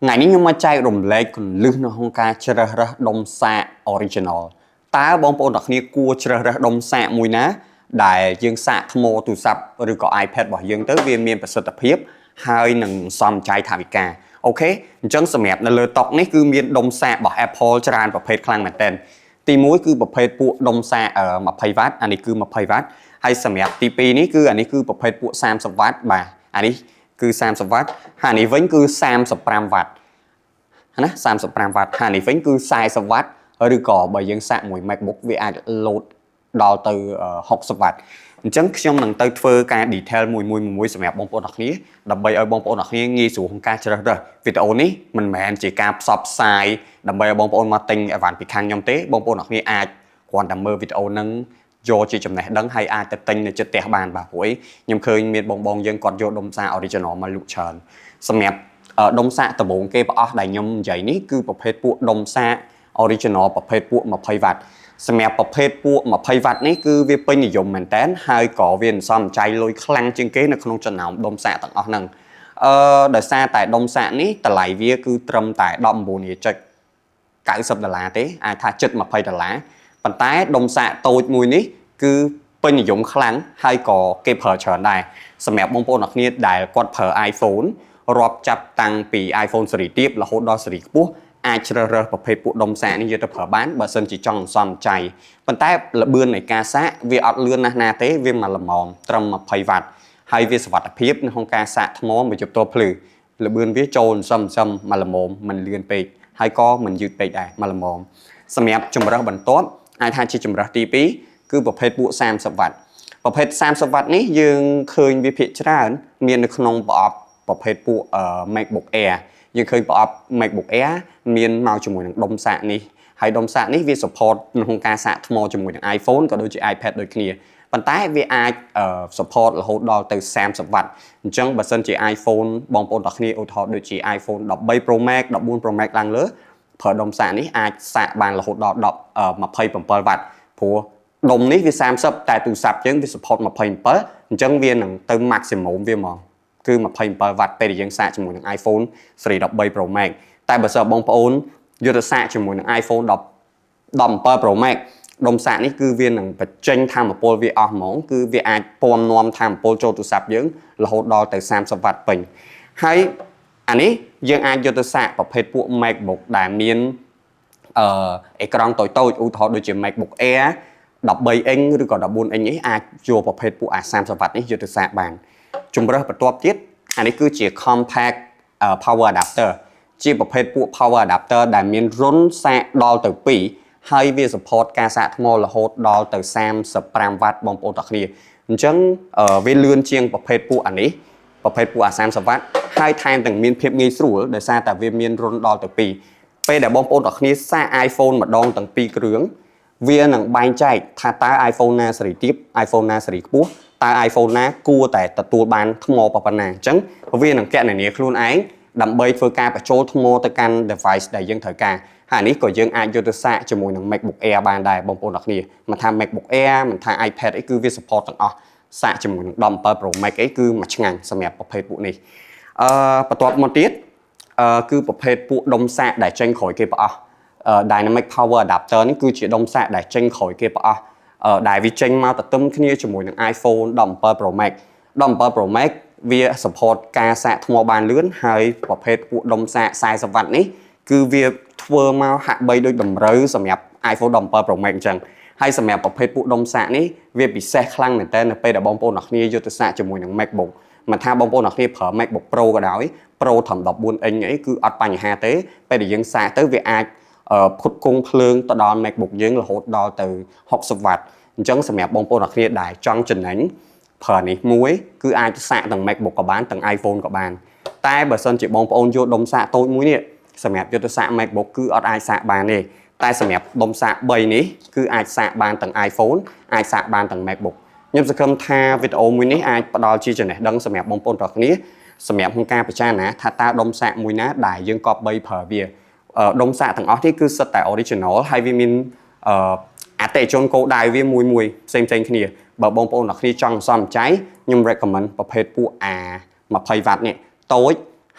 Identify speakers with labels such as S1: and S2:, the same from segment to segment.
S1: ngày ní nhưng mà chạy rồng lệ còn lư nó không ca chơi ra đông xa original ta bóng bóng đặc biệt cua chơi ra đông xa mùi ná đại dương xạ thô tụ sập rồi có iPad bỏ dương tới viên miền bật tập hiếp hai nâng xóm trái thả bị cả ok chẳng sầm mẹp là lơ tóc này cứ miền đông xa bỏ Apple tràn và phê khăn mặt tên tí mũi cứ bỏ phê bộ đông xa ở mà phê vát anh ấy cứ mà phê vát hay sầm mẹp tí pi ní cứ anh ấy cứ bỏ phê bộ sam sập vát bà anh ấy cứ sam sập vát anh ấy vẫn cứ sam sập pram vátนะ35 W ហានេះវិញគឺ40 W ឬក៏បើយើងសាកមួយ MacBook វាអាច load ដល់ទៅ60 W អញ្ចឹងខ្ញុំនឹងទៅធ្វើការ detail មួយសម្រាប់បងប្អូនអ្នកគ្នាដើម្បីឲ្យបងប្អូនអ្នកគ្នាងាយស្រួលក្នុងការជ្រើសរើសវីដេអូនេះមិនមែនជាការផ្សព្វផ្សាយដើម្បីឲ្យបងប្អូនមកទិញអីវ៉ាន់ពីខាងខ្ញុំទេបងប្អូនអ្នកគ្នាអាចគ្រាន់តែមើលវីដេអូហ្នឹងយកជាចំណេះដឹងហើយអាចទៅទិញនៅចិត្តផ្ទះបានបាទព្រោះខ្ញុំឃើញមានបងយើងគាត់យកដុំសារ original មកលក់ច្រើនសម្រាប់ដុំសាកដំបូងគេប្រអស់ដែលខ្ញុំនិយាយនេះគឺប្រភេទពួកដុំសាក original ប្រភេទពួក 20W សម្រាប់ប្រភេទពួក 20W នេះគឺវាពេញនិយមមែនតើហើយក៏វាអន្សំចៃលុយខ្លាំងជាងគេនៅក្នុងចំណោមដុំសាកទាំងអស់ហ្នឹងដោយសារតែដុំសាកនេះតម្លៃវាគឺត្រឹមតែ$19.90ទេអាចថាជិត$20ប៉ុន្តែដុំសាកតូចមួយនេះគឺពេញនិយមខ្លាំងហើយក៏គេប្រើច្រើនដែរសម្រាប់បងប្អូនអ្នកគ្នាដែលគាត់ប្រើ iPhoneរាប់ចាប់តាំងពី iPhone ស៊េរីទាបរហូតដល់ស៊េរីខ្ពស់អាចជ្រើសរើសប្រភេទពួកដុំសាកនេះយកទៅប្រើបានបើសិនជាចង់សំចៃប៉ុន្តែល្បឿននៃការសាកវាអត់លឿនណាស់ណាទេវាមកល្មមត្រឹម 20W ហើយវាសុវត្ថិភាពនៅក្នុងការសាកថ្មមួយជប់ទល់ភ្លឺល្បឿនវាចូលសឹមមកល្មមមិនលឿនពេកហើយក៏មិនយឺតពេកដែរមកល្មមសម្រាប់ជម្រើសបន្ទាប់អាចថាជាជម្រើសទី2គឺប្រភេទពួក 30W ប្រភេទ 30W នេះយើងឃើញវាភាគច្រើនមាននៅក្នុងប្រអប់ប្រភេទពួក MacBook Air យើងឃើញប្រអប់ MacBook Air មានមកជាមួយនឹងដុំសាកនេះហើយដុំសាកនេះវា support ក្នុងការសាកថ្មជាមួយនឹង iPhone ក៏ដូចជា iPad ដូចគ្នាប៉ុន្តែវាអាច support រហូតដល់ទៅ 30W អញ្ចឹងបើសិនជា iPhone បងប្អូនទាំងគ្នាឧទាហរណ៍ដូចជា iPhone 13 Pro Max 14 Pro Max ឡើងលើប្រើដុំសាកនេះអាចសាកបានរហូតដល់27W ព្រោះដុំនេះវា30តែទូរស័ព្ទយើងវា support 27អញ្ចឹងវានឹងទៅ maximum វាហ្មងគឺ 27W ពេលដែលយើងសាកជាមួយនឹង iPhone ស៊េរី13 Pro Max តែបើសិនបងប្អូនយកទៅសាកជាមួយនឹង iPhone 17 Pro Max ដុំសាកនេះគឺវានឹងបញ្ចេញថាមពលវាអស់ហ្មងគឺវាអាចពំនាំថាមពលចូលទូរស័ព្ទយើងរហូតដល់ទៅ 30W ពេញហើយអានេះយើងអាចយកទៅសាកប្រភេទពួក MacBook ដែលមានអេក្រង់តូចឧទាហរណ៍ដូចជា MacBook Air 13 inch ឬក៏14 inch នេះអាចយកប្រភេទពួក 30W នេះយកទៅសាកបានជម្រើសបន្ទាប់ទៀតអានេះគឺជា compact power adapter ជាប្រភេទពួក power adapter ដែលមានរុនសាកដល់ទៅ2ហើយវា support ការសាកថ្មរហូតដល់ទៅ 35W បងប្អូនទាំងគ្នាអញ្ចឹងវាលឿនជាងប្រភេទពួកអានេះប្រភេទពួក 30W ហើយថែមទាំងមានភាពងាយស្រួលដោយសារតែវាមានរុនដល់ទៅ2ពេលដែលបងប្អូនទាំងគ្នាសាក iPhone ម្ដងទាំងពីរគ្រឿងវានឹងបែងចែកថាតើ iPhone ណាស៊េរីទាប iPhone ណាស៊េរីខ្ពស់តើ iPhone ណាគួរតែទទួលបានថ្មប៉ុណ្ណាអញ្ចឹងវានឹងកណនាខ្លួនឯងដើម្បីធ្វើការបញ្ចូលថ្មទៅកាន់ device ដែលយើងត្រូវការហើយនេះក៏យើងអាចយកទៅសាកជាមួយនឹង MacBook Air បានដែរបងប្អូនទាំងគ្នាមិនថា MacBook Air មិនថា iPad អីគឺវា support ទាំងអស់សាកជាមួយនឹង17 Pro Max អីគឺមួយឆ្ងាញ់សម្រាប់ប្រភេទពួកនេះបន្ទាប់មកទៀតគឺប្រភេទពួកដុំសាកដែលចេញក្រោយគេប្រអស់ Dynamic Power Adapter នេះគឺជាដុំសាកដែលចេញក្រោយគេប្រអស់ដែលវាចេញមកទទឹមគ្នាជាមួយនឹង iPhone 17 Pro Max 17 Pro Max វា support ការសាកថ្មបានលឿនហើយប្រភេទពួកដុំសាក 40W នេះគឺវាធ្វើមកហាក់បីដូចតម្រូវសម្រាប់ iPhone 17 Pro Max អញ្ចឹងហើយសម្រាប់ប្រភេទពួកដុំសាកនេះវាពិសេសខ្លាំងមែនទែននៅពេលដែលបងប្អូនអ្នកគ្នាយកទៅសាកជាមួយនឹង MacBook មិនថាបងប្អូនអ្នកគ្នាប្រើ MacBook Pro ក៏ដោយ Pro ត្រឹម14 inch អីគឺអត់បញ្ហាទេពេលដែលយើងសាកទៅវាអាចផ្គត់ផ្គង់ភ្លើងទៅដល់ MacBook យើងរហូតដល់ទៅ 60W អញ្ចឹងសម្រាប់បងប្អូនអ្នកគ្នាដែលចង់ចំណេញប្រើនេះមួយគឺអាចសាកទាំង MacBook ក៏បានទាំង iPhone ក៏បានតែបើសិនជាបងប្អូនយកដុំសាកតូចមួយនេះសម្រាប់យកទៅសាក MacBook គឺអត់អាចសាកបានទេតែសម្រាប់ដុំសាក3នេះគឺអាចសាកបានទាំង iPhone អាចសាកបានទាំង MacBook ខ្ញុំសង្ឃឹមថាវីដេអូមួយនេះអាចផ្ដល់ជាចំណេះដឹងសម្រាប់បងប្អូនទាំងគ្នាសម្រាប់ក្នុងការពិចារណាថាតើដុំសាកមួយណាដែលយើងគប្បីប្រើវាដុំសាកទាំងអស់នេះគឺសិតតែ original ហើយវាមានអតិថិជនគោលដៅវាមួយផ្សេងគ្នាបើបងប្អូនអ្នកគ្នាចង់សំចៃខ្ញុំ recommend ប្រភេទពួក 20W នេះតូច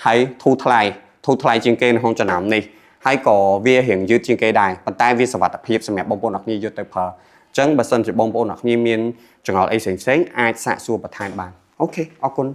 S1: ហើយធូរថ្លៃ ធូរថ្លៃជាងគេនៅក្នុងចំណោមនេះហើយក៏វារៀងយឺតជាងគេដែរប៉ុន្តែវាសុវត្ថិភាពសម្រាប់បងប្អូនអ្នកគ្នាយកទៅប្រើអញ្ចឹងបើសិនជាបងប្អូនអ្នកគ្នាមានចង្អុលអីផ្សេងៗអាចសាកសួរបន្ថែមបានអូខេអរគុណ